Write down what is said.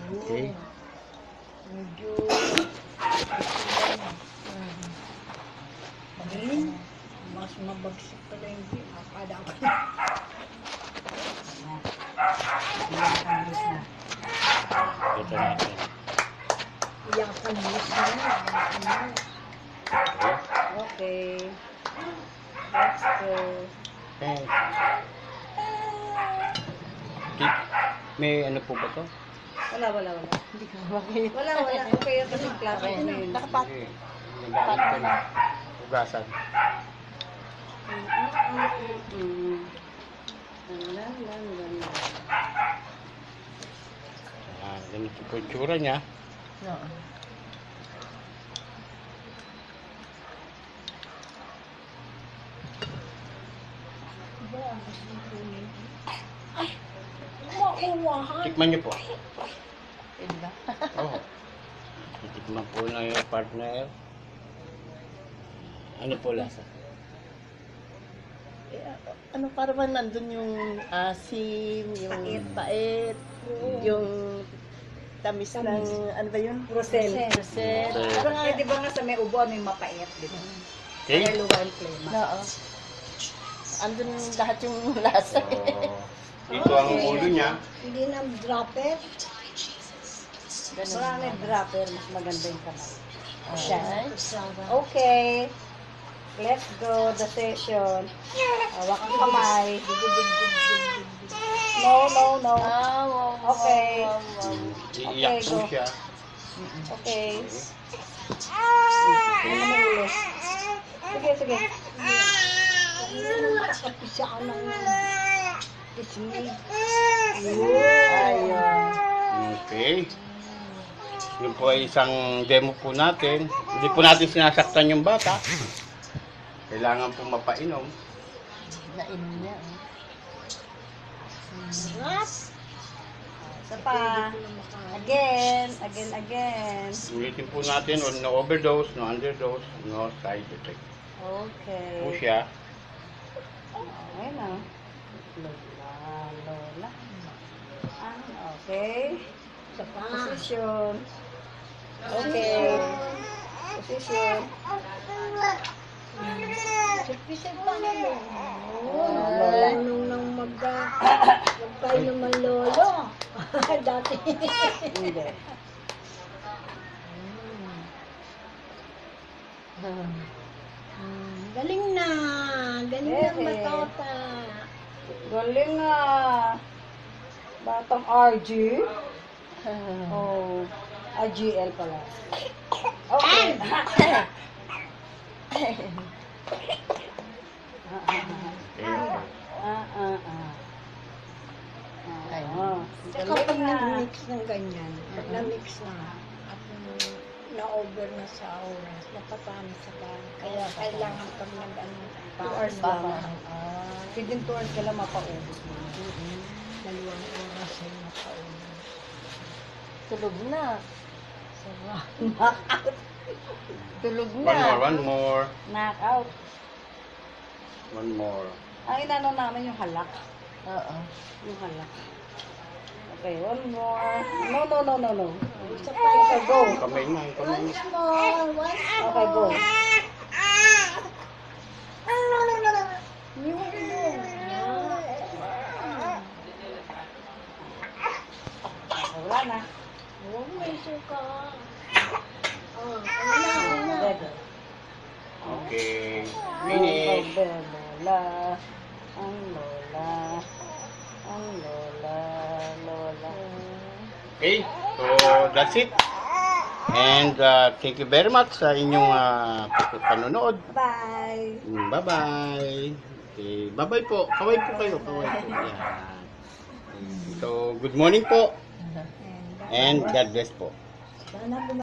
Okay. Medyo magaling. Mas mabagsik pala yung akala ko. Ito natin. Iyakan mo siya. Iyakan mo. Okay. Okay. Let's go. Okay. May ano po ba to? Wala. Hindi ko makayo. Wala. Okay yun kasi plastic na yun. Nakapat. Okay. Nagamit ko na. Ugasan. Ganito po yung tsura niya. Oo. Ay! Mauwahan! Tikman niyo po. Pwede ba? Oo. Titikman po na yung partner. Ano po lasa? Eh, ano, para ba nandun yung asim, yung pait, yung tamis ng, ano ba yun? Rosel. Rosel. Rosel. Eh, di ba nga sa may ubo, ano yung mapait, di ba? Okay. Kaya luwan flame. Oo. Andun lahat yung lasa. So, ito ang ulo niya. Hindi na dropper. Ganun. Wala na dropper, mas maganda yung kamay. Okay. Okay. Let's go the session. Hawak ang kamay. No. Ah, wow. Okay. Iiyak po go. siya. Okay. Ano naman ulo? Sige. Nakapisa ka ng kismig. Ayun. Okay. Yun po ay isang demo po natin. Hindi po natin sinasaktan yung bata. Kailangan po mapainom. Nainom niya. Isa pa. Again. Ulitin po natin, no overdose, no underdose, no side effect. Okay. Po siya. Okay na. Lola. Okay. Position. Okay. Position. Pisag pa na lola. Nung magkain naman lolo. Dati. Hindi. Galing na. Galing na batata. Galing na. Batang RG. Oh. RGL pala. Okay. Tsaka pag nag-mix ng ganyan, pag na-mix na, at na-over na sa oras, napatami sa kan. Kaya kailangan pag nag-ano, 2 hours ba? Within 2 hours ka lang mapaubos mo. 2 oras ay mapaubos. Tulog na. Sarap. Tulog na. One more. Knockout. One more. Ang inano namin yung halak. Oo. Yung halak. Okay, one more. No. Isa pa. Okay, go. Kamay na, kamay na. Okay, go. Wala na. May suka. Okay. Finish. Ang lola. Okay. So, that's it. And thank you very much sa inyong panonood. Bye. Bye-bye. Okay. Bye-bye po. Kaway po kayo. Kaway po. Yan. So, good morning po. And God bless po. Sana